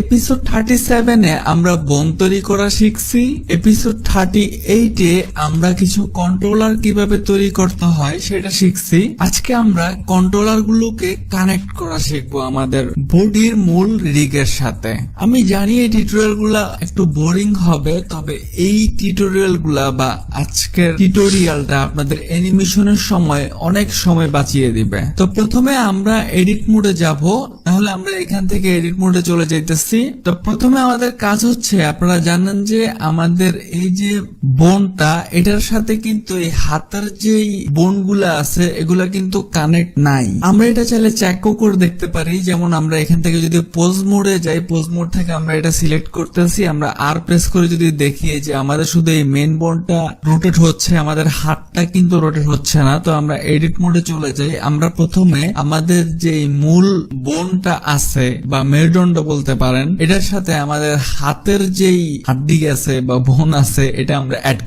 Episode 37 এ আমরা বোন তৈরি করা শিখছি। এপিসোড 38 এ আমরা কিছু কন্ট্রোলার কিভাবে তৈরি করতে হয় সেটা শিখছি। আজকে আমরা কন্ট্রোলার গুলোকে কানেক্ট করা শিখবো আমাদের বডির মূল রিগের সাথে। আমি জানি এই টিউটোরিয়াল গুলা একটু বোরিং হবে, তবে এই টিউটোরিয়াল গুলা বা আজকের টিউটোরিয়ালটা আপনাদের অ্যানিমেশনের সময় অনেক সময় বাঁচিয়ে দিবে। তো প্রথমে আমরা এডিট মোডে যাব, তাহলে আমরা এখান থেকে এডিট মোডে চলে যাইতেছি। তো প্রথমে আমাদের কাজ হচ্ছে, আপনারা জানেন যে আমাদের এই যে বোনটা, এটার সাথে কিন্তু এই হাতের যে বোনগুলা আছে এগুলা কিন্তু কানেক্ট নাই। আমরা এটা চাইলে চেকও করে দেখতে পারি। যেমন আমরা এখান থেকে যদি পোজ মোডে যাই, পোজ মোড থেকে আমরা এটা সিলেক্ট করতেছি, আমরা আর প্রেস করে যদি দেখি যে আমাদের শুধু এই মেন বোনটা রোটেট হচ্ছে, আমাদের হাতটা কিন্তু রোটেট হচ্ছে না। তো আমরা এডিট মোডে চলে যাই। আমরা প্রথমে আমাদের যে মূল বোনটা আছে বা মেরুদণ্ড বলতে পারেন, এটার সাথে আমাদের হাতের যেই হাড্ডি আছে বা বোন আছে এটা আমরা অ্যাড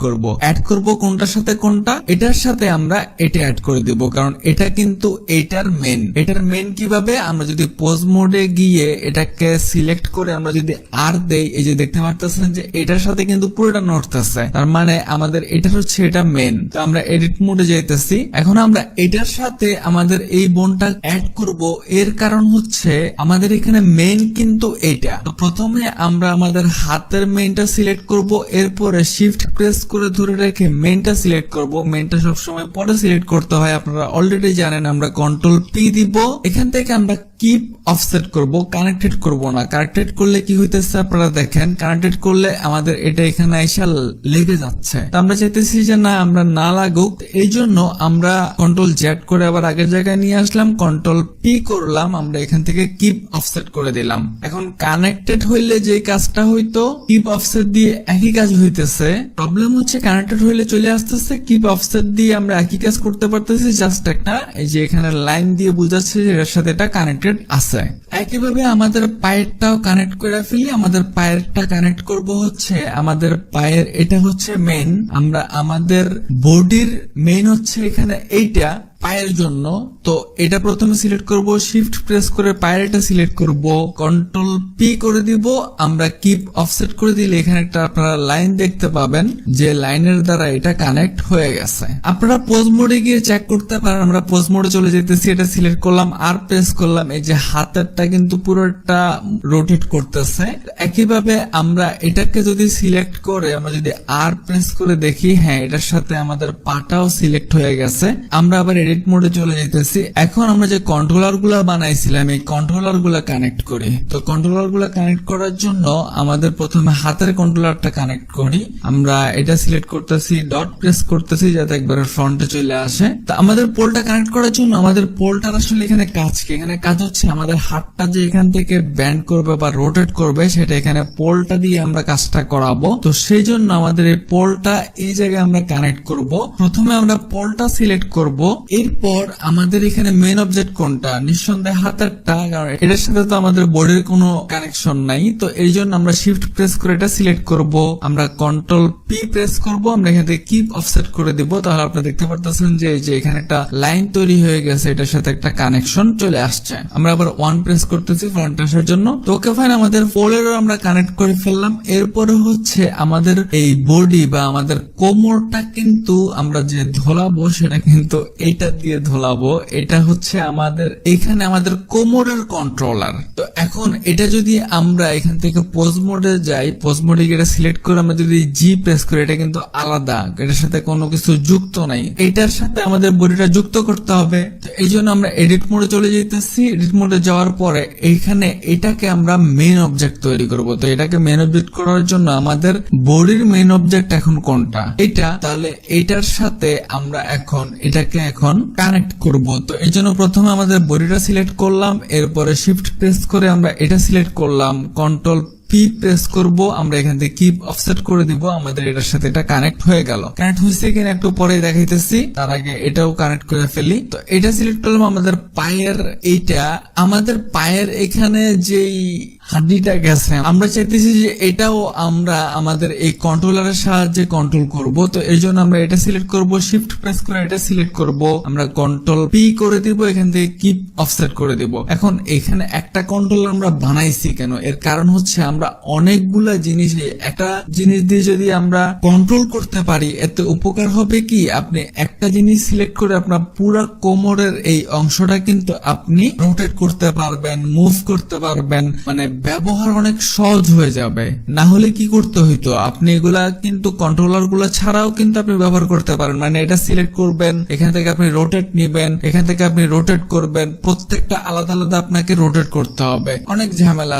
করব কোনটার সাথে কোনটা, এটার সাথে আমরা এটা অ্যাড করে দিব, কারণ এটা কিন্তু এটার মেন কিভাবে, আমরা যদি পোজ মোডে গিয়ে এটাকে সিলেক্ট করে আমরা যদি আর দেই, এই যে দেখতে পারতেছেন যে এটার সাথে কিন্তু পুরোটা নড়তেছে, তার মানে আমাদের এটা হচ্ছে এটা মেন। তো আমরা এডিট মোডে যাইতেছি। এখন আমরা এটার সাথে আমাদের এই বোনটা অ্যাড করব। এর কারণ হচ্ছে আমাদের এখানে মেন কিন্তু এটা। তো প্রথমে আমরা আমাদের হাতের মেনটা সিলেক্ট করব, এরপরে শিফট প্রেস করে ধরে রেখে মেনটা সিলেক্ট করব। মেনটা সবসময় পরে সিলেক্ট করতে হয়, আপনারা অলরেডি জানেন। আমরা কন্ট্রোল পি দিব। এখান থেকে আমরা কিপ অফসেট করব, কানেক্টেড করব না। কানেক্টেড করলে কি হইতেছে আপনারা দেখেন, কানেক্টেড করলে আমাদের এটা এখানে এসে লেগে যাচ্ছে। তো আমরা চাইতেছি যে না, আমরা না লাগুক, এই জন্য আমরা কন্ট্রোল জেড করে আবার আগের জায়গায় নিয়ে আসলাম, কন্ট্রোল পি করলাম, আমরা এখান থেকে কিপ অফসেট করে দিলাম। এখন কানেক্টেড হইলে যে কাজটা হইতো, কিপ অফসেট দিয়ে একই কাজ হইতেছে। প্রবলেম হচ্ছে কানেক্টেড হইলে চলে আসতেছে, কিপ অফসেট দিয়ে আমরা একই কাজ করতে পারতেছি, জাস্ট একটা এই যে এখানে লাইন দিয়ে বুঝাচ্ছে যে এর সাথে এটা কানেক্টেড আছে। একইভাবে আমাদের পায়েরটাও কানেক্ট করে ফেলি। আমাদের পায়েরটা কানেক্ট করব হচ্ছে আমাদের পায়ের, এটা হচ্ছে মেন। আমরা আমাদের বডির মেন হচ্ছে এখানে এইটা পায়ের জন্য। তো এটা প্রথমে সিলেক্ট করব, শিফট প্রেস করে পায়ের এটা সিলেক্ট করব, কন্ট্রোল পি করে দিব। আমরা কিপ অফসেট করে দিলে এখানে একটা আপনারা লাইন দেখতে পাবেন, যে লাইনের দ্বারা এটা কানেক্ট হয়ে গেছে। আপনারা পোজ মোডে গিয়ে চেক করতে পারেন। আমরা পোজ মোডে চলে যেতেছি, এটা সিলেক্ট করলাম, আর প্রেস করলাম, এই যে হাতেরটা কিন্তু পুরোটা রোটেট করতেছে। একইভাবে আমরা এটাকে যদি সিলেক্ট করে আমরা যদি আর প্রেস করে দেখি, হ্যাঁ এটার সাথে আমাদের পাটাও সিলেক্ট হয়ে গেছে। আমরা আবার এডিট মোডে চলে যেতেছি। এখন আমরা যে কন্ট্রোলার গুলা বানাইছিলাম, এই কন্ট্রোলার গুলা কানেক্ট করি। তো কন্ট্রোলার গুলা কানেক্ট করার জন্য আমাদের প্রথমে হাতের কন্ট্রোলারটা কানেক্ট করি। আমরা এটা সিলেক্ট করতেছি, ডট প্রেস করতেছি যাতে একবার ফ্রন্টে চলে আসে। তো আমাদের পোলটা কানেক্ট করার জন্য আমাদের পোলটার আসলে এখানে কাজ কি, এখানে কাজ হচ্ছে আমাদের হাতটা যে এখান থেকে ব্যান্ড করবে বা রোটেট করবে, সেটা এখানে পোলটা দিয়ে আমরা কাজটা করাবো। তো সেই জন্য আমাদের এই পোলটা এই জায়গায় আমরা কানেক্ট করব। প্রথমে আমরা পোলটা সিলেক্ট করব, এরপর আমাদের এখানে মেন অবজেক্ট কোনটা, নিঃসন্দেহে হাতেরটা, কারণ এটার সাথে তো আমাদের বডির কোনো কানেকশন নাই। তো এই জন্য আমরা শিফট প্রেস করে এটা সিলেক্ট করব, আমরা কন্ট্রোল পি প্রেস করব, আমরা এখান থেকে কিপ অফসেট করে দিব। তাহলে আপনারা দেখতে পারতেছেন যে এখানে একটা লাইন তৈরি হয়ে গেছে, এটার সাথে একটা কানেকশন চলে আসছে। আমরা আবার ওয়ান প্রেস করতেছি ফ্রন্ট আসার জন্য। তো ওকে ফাইন, আমাদের পোলেরও আমরা কানেক্ট করে ফেললাম। এরপরে হচ্ছে আমাদের এই বডি বা আমাদের কোমরটা কিন্তু আমরা যে ধোলাবো সেটা কিন্তু এইটা দিয়ে ধোলাবো। এটা হচ্ছে আমাদের এখানে আমাদের কোমরের কন্ট্রোলার। তো এখন এটা যদি আমরা এখান থেকে পোজ মোডে যাই, পোজ মোডে এটা সিলেক্ট করে আমরা যদি জি প্রেস করি, এটা কিন্তু আলাদা, এটার সাথে কোনো কিছু যুক্ত নাই। এটার সাথে আমাদের বডিটা যুক্ত করতে হবে। তো এই জন্য আমরা এডিট মোডে চলে যেতেছি। এডিট মোডে যাওয়ার পরে এইখানে এটাকে আমরা মেন অবজেক্ট তৈরি করব। তো এটাকে মেন অবজেক্ট করার জন্য আমাদের বডির মেন অবজেক্ট এখন কোনটা, এটা। তাহলে এটার সাথে আমরা এখন এটাকে এখন কানেক্ট করব। তো এই জন্য প্রথমে আমাদের বডিটা সিলেক্ট করলাম, এরপরে শিফট প্রেস করে আমরা এটা সিলেক্ট করলাম, কন্ট্রোল পি প্রেস করব, আমরা এখান থেকে কিপ অফসেট করে দিব। আমাদের এটার সাথে এটা কানেক্ট হয়ে গেল। কানেক্ট হয়েছে কিনা একটু পরে দেখাইতেছি, তার আগে এটাও কানেক্ট করে ফেলি। তো এটা সিলেক্ট করলাম, আমাদের পায়ের এইটা, আমাদের পায়ের এখানে যেই হাড্ডিটা গেছে, আমরা চাইতেছি যে এটাও আমরা আমাদের এই কন্ট্রোলারের সাহায্যে কন্ট্রোল করব। তো এর জন্য আমরা এটা সিলেক্ট করব, শিফট প্রেস করে এটা সিলেক্ট করব, আমরা কন্ট্রোল পি করে দিব, এখান থেকে কিপ অফসেট করে দিব। এখন এখানে একটা কন্ট্রোলার আমরা বানাইছি কেন, এর কারণ হচ্ছে আমরা অনেকগুলা জিনিস, একটা জিনিস দিয়ে যদি আমরা কন্ট্রোল করতে পারি এতে উপকার হবে কি, আপনি একটা জিনিস সিলেক্ট করে আপনার পুরো কোমরের এই অংশটা কিন্তু আপনি রোটেট করতে পারবেন, মুভ করতে পারবেন, মানে ব্যবহার অনেক সহজ হয়ে যাবে। না হলে কি করতে হইতো, আপনি এগুলা কিন্তু কন্ট্রোলার গুলা ছাড়াও কিন্তু আপনি ব্যবহার করতে পারেন, মানে এটা সিলেক্ট করবেন, এখান থেকে আপনি রোটেট নিবেন, এখান থেকে আপনি রোটেট করবেন, প্রত্যেকটা আলাদা আলাদা আপনাকে রোটেট করতে হবে, অনেক ঝামেলা।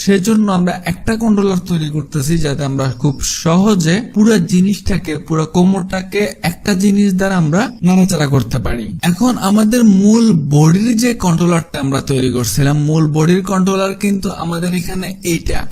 সেজন্য আমরা একটা কন্ট্রোলার তৈরি করতেছি যাতে আমরা খুব সহজে পুরো জিনিসটাকে, পুরো কোমরটাকে একটা জিনিস দ্বারা আমরা নাড়াচাড়া করতে পারি। এখন আমাদের মূল বডির যে কন্ট্রোলারটা আমরা তৈরি করছিলাম, মূল বডির কন্ট্রোলার কিন্তু আমাদের এখানে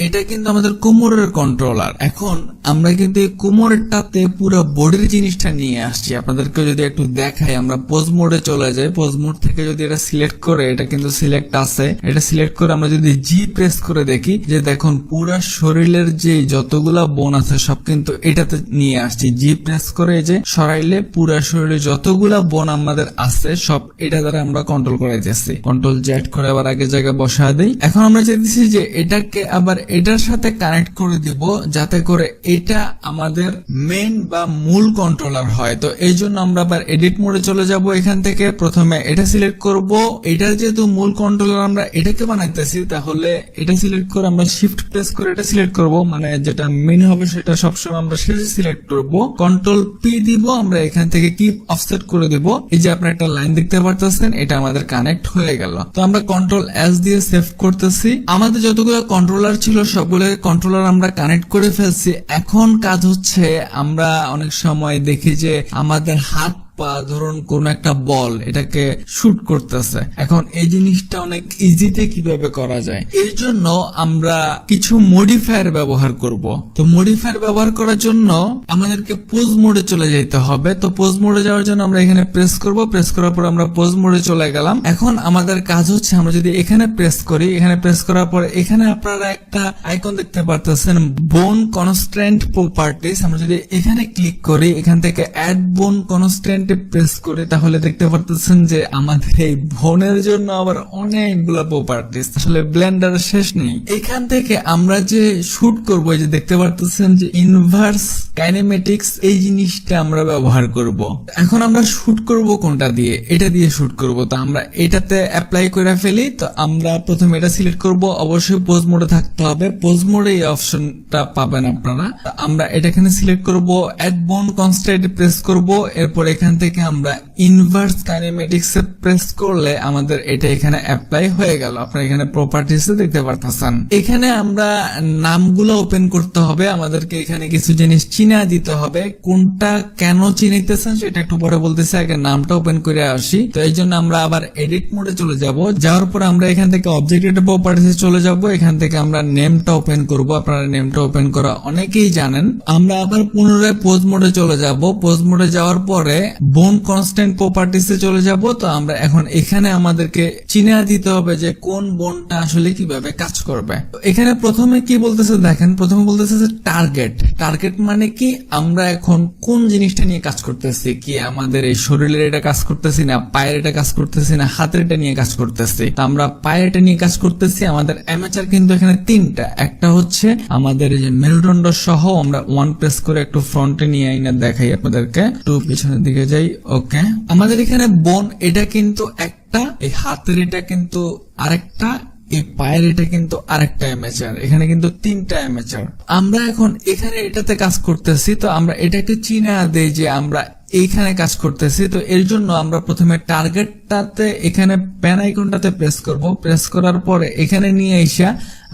এটা কিন্তু আমাদের কোমরের কন্ট্রোলার। এখন আমরা কিন্তু এই কোমরেরটাতে পুরো বডির জিনিসটা নিয়ে আসছি। আপনাদেরকে যদি একটু দেখাই, আমরা পোজ মোডে চলে যাই, পোজ মোড থেকে যদি এটা সিলেক্ট করে, এটা কিন্তু সিলেক্ট আছে, এটা সিলেক্ট করে আমরা যদি জি প্রেস করে দেখি, যে দেখুন পুরো শরীরের যে যতগুলা বোন আছে সব কিন্তু এটাতে নিয়ে আসছি। জি প্রেস করে এই যে সরাইলে পুরো শরীরে যতগুলা বোন আমাদের আছে সব এটা দ্বারা আমরা কন্ট্রোল করে যাচ্ছি। কন্ট্রোল জেড করে আবার আগের জায়গায় বসা দেই। এখন আমরা চাইতেছি যে এটাকে আবার এটার সাথে কানেক্ট করে দিব যাতে করে এটা আমাদের মেইন বা মূল কন্ট্রোলার হয়। তো এই জন্য আমরা আবার এডিট মোডে চলে যাব, এখান থেকে প্রথমে এটা সিলেক্ট করব, এটার যেহেতু মূল কন্ট্রোলার আমরা এটাকে বানাইতেছি, তাহলে এটা সিলেক্ট করে আমরা শিফট প্রেস করে এটা সিলেক্ট করব, মানে যেটা মেইন হবে সেটা সবসময় আমরা সেটা সিলেক্ট করব, কন্ট্রোল পি দিব, আমরা এখান থেকে কিপ অফসেট করে দিব। এই যে আপনারা একটা লাইন দেখতে পারতেছেন, এটা আমাদের কানেক্ট হয়ে গেল। তো আমরা কন্ট্রোল এস দিয়ে সেভ করতেছি। আমাদের যতগুলো কন্ট্রোলার ছিল সবগুলো কন্ট্রোলার আমরা কানেক্ট করে ফেলছি। এখন কাজ হচ্ছে, আমরা অনেক সময় দেখি যে আমাদের হাত বা ধরুন কোন একটা বল এটাকে শুট করতেছে, এখন এই জিনিসটা অনেক ইজিতে কিভাবে করা যায়, এই জন্য আমরা কিছু মডিফায়ার ব্যবহার করব। তো মডিফায়ার ব্যবহার করার জন্য আমাদেরকে পোজ মোডে চলে যেতে হবে। তো পোজ মোডে যাওয়ার জন্য আমরা এখানে প্রেস করব, প্রেস করার পর আমরা পোজ মোডে চলে গেলাম। এখন আমাদের কাজ হচ্ছে, আমরা যদি এখানে প্রেস করি, এখানে প্রেস করার পর এখানে আপনারা একটা আইকন দেখতে পারতেছেন, বোন কনস্ট্যান্ট প্রপার্টিজ। আমরা যদি এখানে ক্লিক করি, এখান থেকে অ্যাড বোন কনস্ট্যান্ট প্রেস করে, তাহলে দেখতে পারতেছেন যে আমাদের এই বোনের জন্য আবার অনেকগুলো প্রপার্টিজ, আসলে ব্লেন্ডার শেষ নেই। এখান থেকে আমরা যে শুট করব, এই যে দেখতে পারতেছেন যে ইনভার্স কাইনেমেটিক্স, এই জিনিসটা আমরা ব্যবহার করব। এখন আমরা শুট করব কোনটা দিয়ে, এটা দিয়ে শুট করব। তো আমরা এটাতে অ্যাপ্লাই করে ফেলি। তো আমরা প্রথমে এটা সিলেক্ট করব, অবশ্যই পোজ মোডে থাকতে হবে, পোজ মোডে এই অপশনটা পাবেন আপনারা। আমরা এটা এখানে সিলেক্ট করব, অ্যাড বোন কনস্ট্যান্ট প্রেস করব, এরপর এখান থেকে আমরা ইনভার্স কাইনেমেটিক্স এ প্রেস করলে আমাদের এটা এখানে অ্যাপ্লাই হয়ে গেল। আপনারা এখানে প্রপার্টিজ দেখতে পারতেছেন। এখানে আমরা নামগুলো ওপেন করতে হবে, আমাদেরকে এখানে কিছু জিনিস চিনা দিতে হবে, কোনটা কেন চিনাইতেছেন সেটা একটু পরে বলতেছি, আগে নামটা ওপেন করে আসি। তো এই জন্য আমরা আবার এডিট মোডে চলে যাব, যাওয়ার পর আমরা এখান থেকে অবজেক্ট প্রপার্টিজ চলে যাব, এখান থেকে আমরা নেমটা ওপেন করব। আপনারা নেমটা ওপেন করা অনেকেই জানেন। আমরা আবার পুনরায় পোজ মোডে চলে যাব, পোজ মোডে যাওয়ার পরে বোন কনস্ট্যান্ট প্রপার্টিসে চলে যাব। তো আমরা এখন এখানে আমাদেরকে চিনা দিতে হবে যে কোন বোনটা আসলে কিভাবে কাজ করবে। এখানে প্রথমে কি বলতেছে দেখেন, প্রথমে বলতেছে যে টার্গেট। টার্গেট মানে কি, আমরা এখন কোন জিনিসটা নিয়ে কাজ করতেছি, কি আমাদের এই শরীরের এটা কাজ করতেছি না, পায়ের এটা কাজ করতেছি না, হাতের এটা নিয়ে কাজ করতেছি। তো আমরা পায়ের এটা নিয়ে কাজ করতেছি। আমাদের অ্যামেচার কিন্তু এখানে তিনটা, একটা হচ্ছে আমাদের এই যে মেরুদণ্ড সহ, আমরা ওয়ান প্রেস করে একটু ফ্রন্টে নিয়ে আইনা দেখাই আপনাদেরকে, একটু পিছনের দিকে যাই। ওকে, আমাদের এখানে বোন এটা কিন্তু একটা, এই হাতের এটা কিন্তু আরেকটা, এই পায়ের এটা কিন্তু আরেকটা অ্যামেচার, এখানে কিন্তু তিনটা অ্যামেচার। আমরা এখন এখানে এটাতে কাজ করতেছি। তো আমরা এটাকে চিনা দেই যে আমরা এইখানে কাজ করতেছি। তো এর জন্য আমরা প্রথমে টার্গেটটাতে এখানে প্যান আইকনটাতে প্রেস করব, প্রেস করার পরে এখানে নিয়ে এসে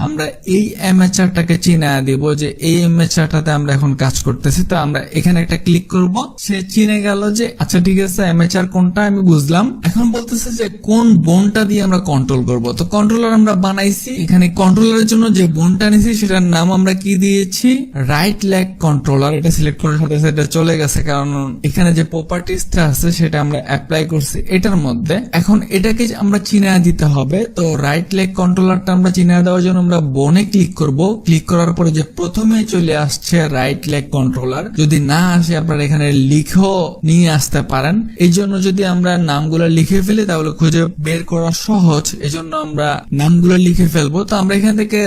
আমরা এই অ্যামেচারটাকে চিনা দিব যে এই অ্যামেচারটাতে আমরা এখন কাজ করতেছি। তো আমরা এখানে একটা ক্লিক করব, সে চিনে গেল যে আচ্ছা ঠিক আছে অ্যামেচার কোনটা আমি বুঝলাম। এখন বলতেছে যে কোন বোনটা দিয়ে আমরা কন্ট্রোল করব। তো কন্ট্রোলার আমরা বানাইছি, এখানে কন্ট্রোলারের জন্য যে বোনটা নিয়েছি সেটার নাম আমরা কি দিয়েছি, রাইট লেগ কন্ট্রোলার। এটা সিলেক্ট করার সাথে সাথে চলে গেছে, কারণ এখানে যে প্রপার্টিসটা আছে সেটা আমরা অ্যাপ্লাই করছি এটার মধ্যে। এখন এটাকে আমরা চিনা দিতে হবে। তো রাইট লেগ কন্ট্রোলারটা আমরা চিনা দেওয়ার জন্য আমরা বোনে ক্লিক করব। ক্লিক করার পরে যে প্রথমে চলে আসছে রাইট লেগ কন্ট্রোলার, যদি না আসে আপনারা এখানে লিখেও নিয়ে আসতে পারেন। এই জন্য যদি আমরা নামগুলো লিখে ফেলি তাহলে খুঁজে বের করা সহজ, এই জন্য আমরা নামগুলো লিখে ফেলবো। তো আমরা এখান থেকে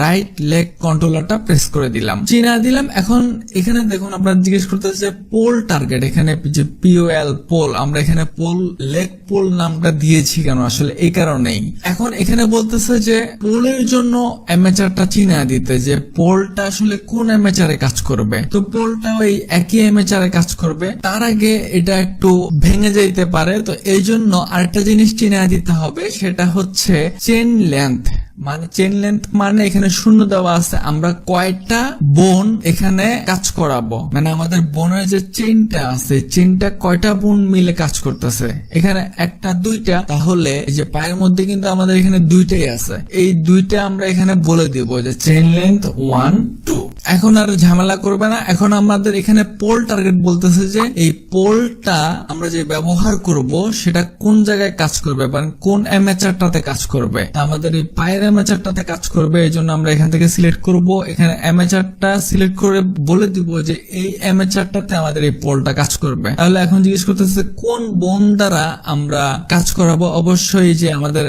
রাইট লেগ কন্ট্রোলারটা প্রেস করে দিলাম, চিনা দিলাম। এখন এখানে দেখুন আপনারা জিজ্ঞেস করতেছে পোল টার্গেট, এখানে যে POL পোল, আমরা এখানে পোল লেগ পোল নামটা দিয়েছি কেন, আসলে এই কারণেই। এখন এখানে বলতেছে যে পোলের জন্য অ্যামেচারটা চিনা দিতে, যে পোলটা আসলে কোন অ্যামেচারে কাজ করবে। তো পোলটা ওই একই অ্যামেচারে কাজ করবে, তার আগে এটা একটু ভেঙে যাইতে পারে। তো এই জন্য আরেকটা জিনিস চিনা দিতে হবে, সেটা হচ্ছে চেন লেন্থ। মানে চেন লেন্থ মানে এখানে শূন্য দেওয়া আছে, আমরা কয়টা বোন এখানে কাজ করাবো, মানে আমাদের বোনের যে চেনটা আছে, চেনটা কয়টা বোন মিলে কাজ করতেছে। এখানে একটা দুইটা, তাহলে এই যে পায়ের মধ্যে কিন্তু আমাদের এখানে দুইটাই আছে, এই দুইটা আমরা এখানে বলে দিব যে চেন লেন্থ 1 2। এখন আর ঝামেলা করবে না। এখন আমাদের এখানে পোল টার্গেট বলতেছে যে এই পোলটা আমরা যে ব্যবহার করব সেটা কোন জায়গায় কাজ করবে, মানে কোন অ্যামেচারটাতে কাজ করবে। আমাদের এই পায়ের অ্যামেচারটাতে কাজ করবে, এই জন্য আমরা এখান থেকে সিলেক্ট করব। এখানে অ্যামেচারটা সিলেক্ট করে বলে দিব যে এই অ্যামেচারটাতে আমাদের এই পোলটা কাজ করবে। তাহলে এখন জিজ্ঞেস করতেছে কোন বোন দ্বারা আমরা কাজ করাবো। অবশ্যই যে আমাদের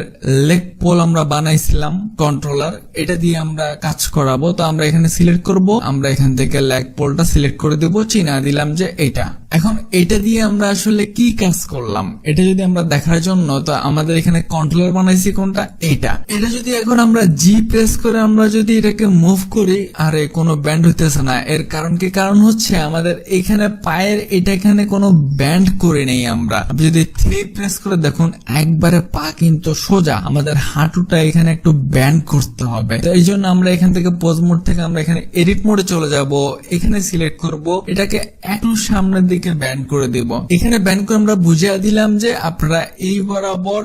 লেগ পোল আমরা বানাইছিলাম কন্ট্রোলার, এটা দিয়ে আমরা কাজ করাবো। তো আমরা এখানে সিলেক্ট করব, আমরা এখান থেকে লেগ পোলটা সিলেক্ট করে দেব, চিনা দিলাম যে এটা। এখন এটা দিয়ে আমরা আসলে কি কাজ করলাম এটা যদি আমরা দেখার জন্য, তো আমাদের এখানে কন্ট্রোলার বানাইছি কোনটা, এটা যদি এখন আমরা জি প্রেস করে আমরা যদি এটাকে মুভ করি, আরে কোনো ব্যান্ড হইতেছে না। এর কারণ কি, কারণ হচ্ছে আমাদের এখানে পায়ের এটা এখানে কোনো ব্যান্ড করে নেই আমরা। যদি 3 প্রেস করে দেখুন একবারে পা কিন্তু সোজা, আমাদের হাঁটুটা এখানে একটু ব্যান্ড করতে হবে। তো এই জন্য আমরা এখান থেকে পোজ মোড থেকে আমরা এখানে এডিট মোডে চলে যাব, এখানে সিলেক্ট করব, এটাকে একটু সামনের দিকে ব্যান্ড করে দিব। এখানে ব্যান্ড করে আমরা বুঝিয়ে দিলাম যে আপনারা এই বরাবর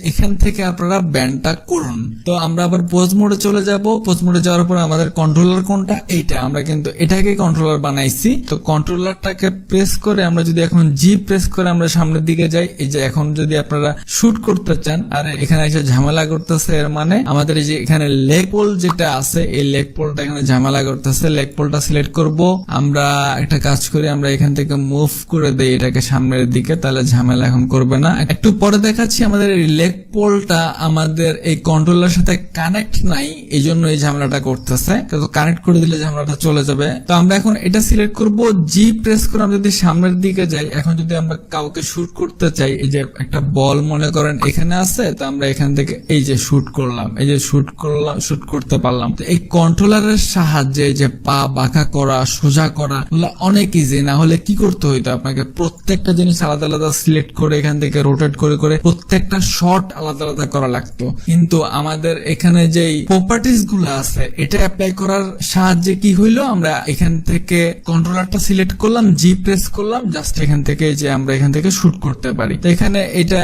এখান থেকে আপনারা ব্যান্ডটা করুন। তো আমরা আবার পোজ মোডে চলে যাব, পোজ মোডে যাওয়ার পর আমাদের কন্ট্রোলার কোনটা, এইটা। আমরা কিন্তু এটাকে কন্ট্রোলার বানাইছি। তো কন্ট্রোলারটাকে প্রেস করে আমরা যদি এখন জি প্রেস করে আমরা সামনের দিকে যাই, এই যে এখন যদি আপনারা শুট করতে চান, আর এখানে এসে ঝামেলা করতেছে, এর মানে আমাদের এই যে এখানে লেগ পোল যেটা আছে, এই লেগ পোলটা এখানে ঝামেলা করতেছে। লেগ পোলটা সিলেক্ট করব, আমরা একটা কাজ করি, আমরা এখান থেকে মুভ করে দেই এটাকে সামনের দিকে, তাহলে ঝামেলা এখন করবে না। একটু পরে দেখাচ্ছি, আমাদের এই লেগ পোলটা আমাদের এই কন্ট্রোলার সাথে কানেক্ট নাই, এই জন্য এই ঝামেলাটা করতেছে। কিন্তু কানেক্ট করে দিলে ঝামেলাটা চলে যাবে। তো আমরা এখন এটা সিলেক্ট করব, জি প্রেস করে আমরা যদি সামনের দিকে যাই, এখন যদি আমরা কাউকে শুট করতে চাই, এই যে একটা বল মনে করেন এখানে আছে, তো আমরা এখান থেকে এই যে শুট করলাম, এই যে শুট করলাম, শুট করতে পারলাম। তো এই কন্ট্রোলারের সাহায্যে যে পা বাঁকা করা, সোজা করা অনেক ইজি। না হলে কি করতে হইতো, আপনাকে প্রত্যেকটা জিনিস আলাদা আলাদা সিলেক্ট করে এখান থেকে রোটেট করে করে প্রত্যেকটা শট আলাদা আলাদা করা লাগতো। কিন্তু আমাদের এখানে যে প্রপার্টিজ গুলো আছে, এটা অ্যাপ্লাই করার সাহায্যে কি হইলো, আমরা এখান থেকে কন্ট্রোলারটা সিলেক্ট করলাম, জি প্রেস করলাম, জাস্ট এখান থেকে যে আমরা এখান থেকে শুট করতে পারি। তো এখানে এটা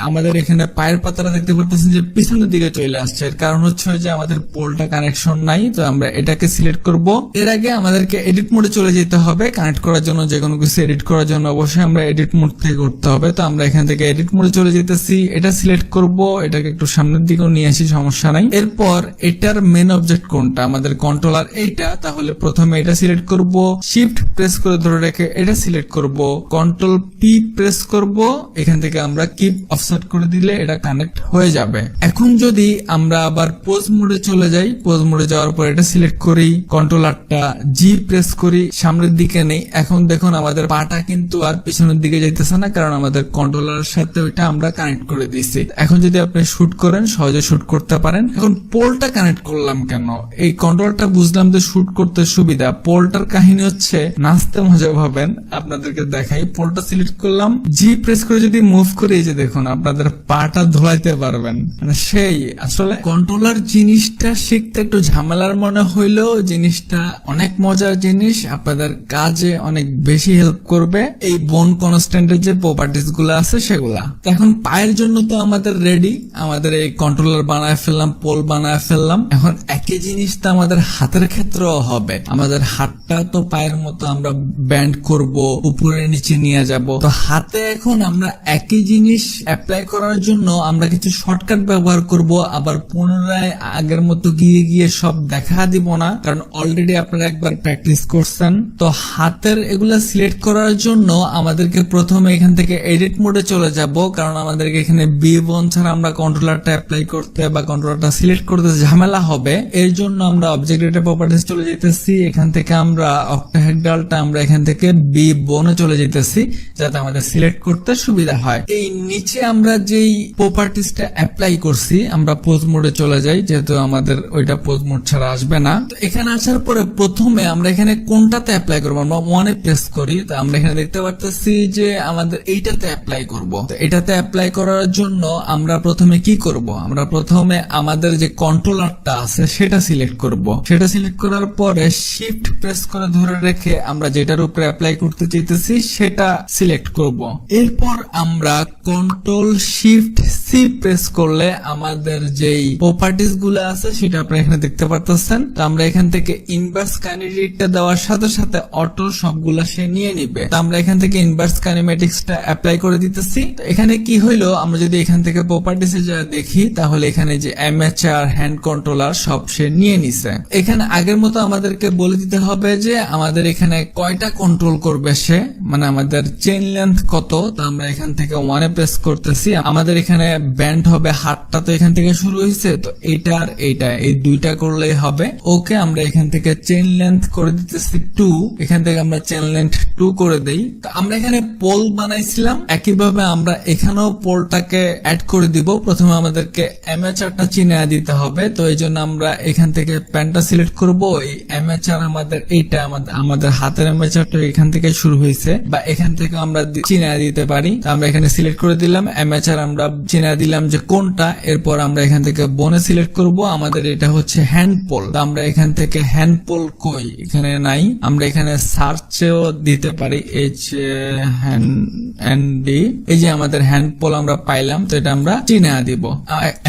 আমাদের এখানে পায়ের পাতাটা দেখতে পাচ্ছেন যে পিছনের দিকে চলে আসছে। এর কারণ হচ্ছে যে আমাদের পোলটা কানেকশন নাই। তো আমরা এটাকে সিলেক্ট করব। এর আগে আমাদেরকে এডিট মোডে চলে যেতে হবে কানেক্ট করার জন্য, যে কোনো কিছু এডিট করার জন্য অবশ্যই আমরা এডিট মোড থেকে করতে হবে। তো আমরা এখান থেকে এডিট মোডে চলে যেতেছি, এটা সিলেক্ট করব, এটাকে একটু সামনের দিকেও নিয়ে আসি, সমস্যা নাই। এরপর এটার মেন অবজেক্ট কোনটা, আমাদের কন্ট্রোলার এইটা। তাহলে প্রথমে এটা সিলেক্ট করব, শিফট প্রেস করে ধরে রেখে এটা সিলেক্ট করব, কন্ট্রোল পি প্রেস করব, এখান থেকে আমরা কিপ অফসেট করে দিলে এটা কানেক্ট হয়ে যাবে। এখন যদি আমরা আবার পোজ মোডে চলে যাই, পোজ মোডে যাওয়ার পর এটা সিলেক্ট করি, কন্ট্রোলারটা জি প্রেস করি, সামনের দিকে নেই। এখন দেখুন আমাদের পাটা কিন্তু আর পিছনের দিকে যাইতেছে না, কারণ আমাদের কন্ট্রোলারের সাথে ওইটা আমরা কানেক্ট করে দিয়েছি। এখন যদি আপনি শুট করেন সহজে শুট করতে পারেন। এখন পোলটা কানেক্ট করলাম কেন, এই কন্ট্রোলারটা বুঝলাম যে শুট করতে সুবিধা। পোলটার কাহিনী হচ্ছে নাচতে মজা পাবেন, আপনাদেরকে দেখাই। পোলটা সিলেক্ট করলাম, জি প্রেস করে যদি মুভ করি, এই যে দেখুন আপনাদের পাটা ধোলাইতে পারবেন। মানে সেই আসলে কন্ট্রোলার জিনিসটা শিখতে একটু ঝামেলার মনে হইলেও জিনিসটা অনেক মজার জিনিস, আপনাদের কাজে অনেক বেশি হেল্প করবে এই বোন কনস্ট্যান্টের যে প্রপার্টিস গুলো আছে সেগুলা। তো এখন পায়ের জন্য তো আমাদের রেডি, আমাদের এই কন্ট্রোলার বানায় ফেললাম, পোল বানায় ফেললাম। এখন একই জিনিসটা আমাদের হাতের ক্ষেত্রেও হবে। আমাদের হাতটা তো পায়ের মতো আমরা ব্যান্ড করব, উপরে নিচে নিয়ে যাব। তো হাতে এখন আমরা একই জিনিস অ্যাপ্লাই করার জন্য আমরা কিছু শর্টকাট ব্যবহার করব। আবার পুনরায় আগের মতো গিয়ে গিয়ে সব দেখা দিব না, কারণ অলরেডি আপনারা একবার প্র্যাকটিস করছেন। তো হাতের এগুলা সিলেক্ট করার জন্য আমাদেরকে প্রথমে এখান থেকে এডিট মোডে চলে যাব, কারণ আমাদেরকে এখানে বি বোন ছাড়া আমরা কন্ট্রোলারটা অ্যাপ্লাই করতে বা কন্ট্রোলারটা সিলেক্ট করতে ঝামেলা হবে। এর জন্য আমরা অবজেক্ট ডেটা প্রপার্টিস চলে যেতেছি। এখান থেকে আমরা অক্টাহেড্রালটা আমরা এখান থেকে বি বোনে চলে যেতেছি, যাতে আমাদের সিলেক্ট করতে সুবিধা হয়। এই নিচে আমরা যেই প্রপার্টিসটা অ্যাপ্লাই করছি, আমরা পোজ মোডে চলে যাই, যেহেতু আমাদের ওইটা পোজ মোড ছাড়া আসবে না। তো এখানে আসার পরে প্রথমে আমরা এখানে কোনটাতে অ্যাপ্লাই করবো, আমরা ওয়ানে প্রেস করি। তো আমরা এখানে দেখতে পাচ্ছি যে আমাদের এইটাতে অ্যাপ্লাই করব। তো এটাতে অ্যাপ্লাই করার জন্য আমরা প্রথমে কি করব, আমরা প্রথমে আমাদের যে কন্ট্রোলারটা আছে সেটা সিলেক্ট করব। সেটা সিলেক্ট করার পরে শিফট প্রেস করে ধরে রেখে আমরা যেটার উপরে অ্যাপ্লাই করতে চাইতেছি সেটা সিলেক্ট করব। এরপর আমরা কন্ট্রোল শিফট সি প্রেস করলে আমাদের যেই প্রপার্টিস গুলো আছে সেটা আপনারা এখানে দেখতে পারতেছেন। তো আমরা এখান থেকে ইনভার্স কাইনেটিকটা দেওয়ার সাথে সাথে অটো সবগুলা সে নিয়ে নিবে। তো আমরা এখান থেকে ইনভার্স কাইনেমেটিক্সটা অ্যাপ্লাই করে দিতেছি। তো এখানে কি হইলো, আমরা যদি এখান থেকে প্রপার্টিসে যা দেখি, তাহলে এখানে যে এমএচআর হ্যান্ড কন্ট্রোলার সব সে নিয়ে নিছে। এখানে আগের মতো আমাদেরকে বলে দিতে হবে যে আমাদের এখানে কয়টা কন্ট্রোল করবে সে, মানে আমাদের চেইন লেন্থ কত। তো আমরা এখান থেকে ওয়ানে প্রেস করতেছি। আমাদের এখানে ব্যান্ড হবে, হাতটা তো এখান থেকে শুরু হয়েছে, তো এইটা আর এইটা এই দুইটা করলেই হবে। ওকে, আমরা এখান থেকে চেইন লেন্থ করে দিতেছি 2। এখান থেকে আমরা চেইন লেন্থ 2 করে দেই। তো আমরা এখানে পোল বানাইছিলাম, একইভাবে আমরা এখানেও পোলটাকে অ্যাড করে দিব। প্রথমে আমাদেরকে এমএচআরটা চিনে দিতে হবে। তো এই জন্য আমরা এখান থেকে প্যানটা সিলেক্ট করব। এই এমএচআর আমাদের এইটা আমাদের হাতের এমএচআরটা এখান থেকে শুরু হয়েছে, বা এখান থেকে আমরা চিনে দিতে পারি। আমরা এখানে সিলেক্ট করে দিলাম এমএচআর, আমরা চিনে দিলাম যে কোনটা। এরপর আমরা এখান থেকে বোনে সিলেক্ট করব। আমাদের এটা হচ্ছে হ্যান্ড পোল। আমরা এখান থেকে হ্যান্ড পোল কই, এখানে নাই। আমরা এখানে সার্চেও দিতে পারি HND। এই যে আমাদের হ্যান্ড পোল আমরা পাইলাম, তো এটা আমরা চিনে দিব।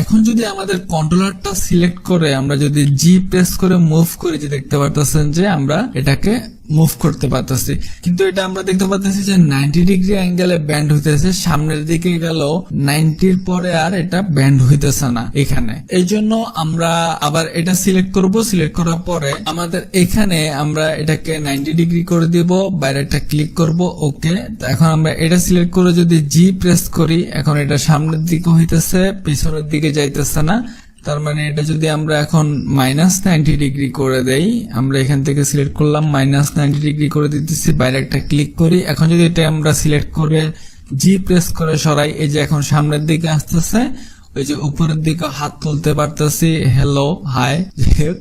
এখন যদি আমাদের কন্ট্রোলারটা সিলেক্ট করে আমরা যদি জি প্রেস করে মুভ করি, যে দেখতে পারতেছেন যে আমরা এটাকে মুভ করতে পারতেছি। কিন্তু এটা আমরা দেখতে পাচ্ছি যে 90 ডিগ্রি অ্যাঙ্গেলে ব্যান্ড হইতেছে, সামনের দিকে গেল 90-র পরে আর এটা ব্যান্ড হইতেছে না এখানে। এই জন্য আমরা আবার এটা সিলেক্ট করব। সিলেক্ট করার পরে আমাদের এখানে আমরা এটাকে 90 ডিগ্রি করে দিব, বাইরেটা ক্লিক করব। ওকে, এখন আমরা এটা সিলেক্ট করে যদি জি প্রেস করি, এখন এটা সামনের দিকে হইতেছে, পিছনের দিকে যাইতেছে না। তার মানে এটা যদি আমরা এখন -90 ডিগ্রি করে দেই, আমরা এখান থেকে সিলেক্ট করলাম -90 ডিগ্রি করে দিতেছি, বাইরে একটা ক্লিক করি। এখন যদি এটা আমরা সিলেক্ট করে জি প্রেস করে সরাই, এই যে এখন সামনের দিকে আসতেছে, ওই যে উপরের দিকে হাত তুলতে পারতেছি, হ্যালো হাই।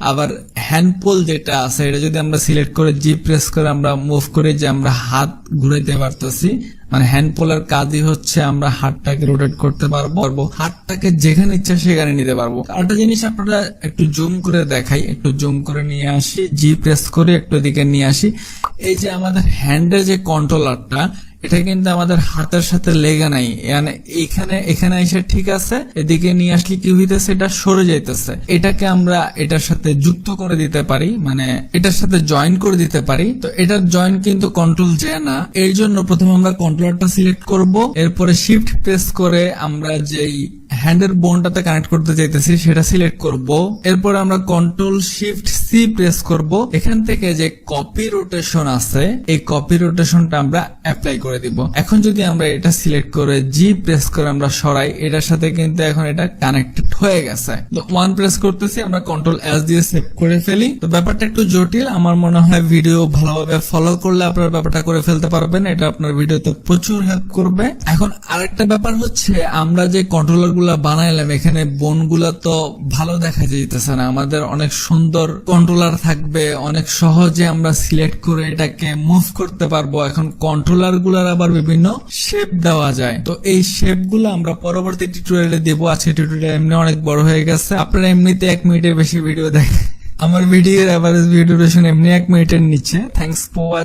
আবার হ্যান্ড পোল যেটা আছে, এটা যদি আমরা সিলেক্ট করে জি প্রেস করে আমরা মুভ করি, যে আমরা হাত ঘুরাইতে পারতেছি। মানে হ্যান্ড পোলের কাজই হচ্ছে আমরা হাতটাকে রোটেট করতে পারবো, হাতটাকে যেখানে ইচ্ছা সেখানে নিতে পারবো। আরেকটা জিনিস আপনারা একটু জুম করে দেখাই, একটু জুম করে নিয়ে আসি, জি প্রেস করে একটু দিকে নিয়ে আসি। এই যে আমাদের হ্যান্ডের যে কন্ট্রোলারটা, এটা কিন্তু আমাদের হাতের সাথে লেগে নাই, মানে এখানে এসে ঠিক আছে, এদিকে নিয়ে আসলে কি হইতেছে, এটা সরে যাইতেছে। এটাকে আমরা এটার সাথে যুক্ত করে দিতে পারি, মানে এটার সাথে জয়েন করে দিতে পারি। তো এটার জয়েন কিন্তু কন্ট্রোল যায় না। এর জন্য প্রথমে আমরা কন্ট্রোলারটা সিলেক্ট করব, এরপরে শিফট প্রেস করে আমরা যেই হ্যান্ডের বোনটাতে কানেক্ট করতে চাইতেছি সেটা সিলেক্ট করব। এরপর আমরা কন্ট্রোল শিফট সি প্রেস করব। এখান থেকে যে কপি রোটেশন আছে, এই কপি রোটেশনটা আমরা অ্যাপ্লাই করে দিব। এখন যদি আমরা এটা সিলেক্ট করে জি প্রেস করে আমরা সরাই, এটার সাথে কিন্তু এখন এটা কানেক্টেড হয়ে গেছে। তো 1 প্রেস করতেছি, আমরা কন্ট্রোল এস দিয়ে সেভ করে ফেলি। তো ব্যাপারটা একটু জটিল, আমার মনে হয় ভিডিও ভালোভাবে ফলো করলে আপনার ব্যাপারটা করে ফেলতে পারবেন। এটা আপনার ভিডিওতে প্রচুর হেল্প করবে। এখন আরেকটা ব্যাপার হচ্ছে, আমরা যে কন্ট্রোলার গুলা বানাইলাম, এখানে বোনগুলা তো ভালো দেখা যাইতেছে না। আমাদের অনেক সুন্দর কন্ট্রোলার থাকবে, অনেক সহজে আমরা সিলেক্ট করে এটাকে মুভ করতে পারবো। এখন কন্ট্রোলার গুলার আবার বিভিন্ন শেপ দেওয়া যায়, তো এই শেপ গুলো আমরা পরবর্তী টিউটোরিয়ালে দেবো। আজকে টিউটোরিয়াল এমনি অনেক বড় হয়ে গেছে, আপনারা এমনিতে 1 মিনিটের বেশি ভিডিও দেখেন, আমার ভিডিওর এভারেজ ভিডিও ডিউরেশন এমনি 1 মিনিটের নিচে। Thanks for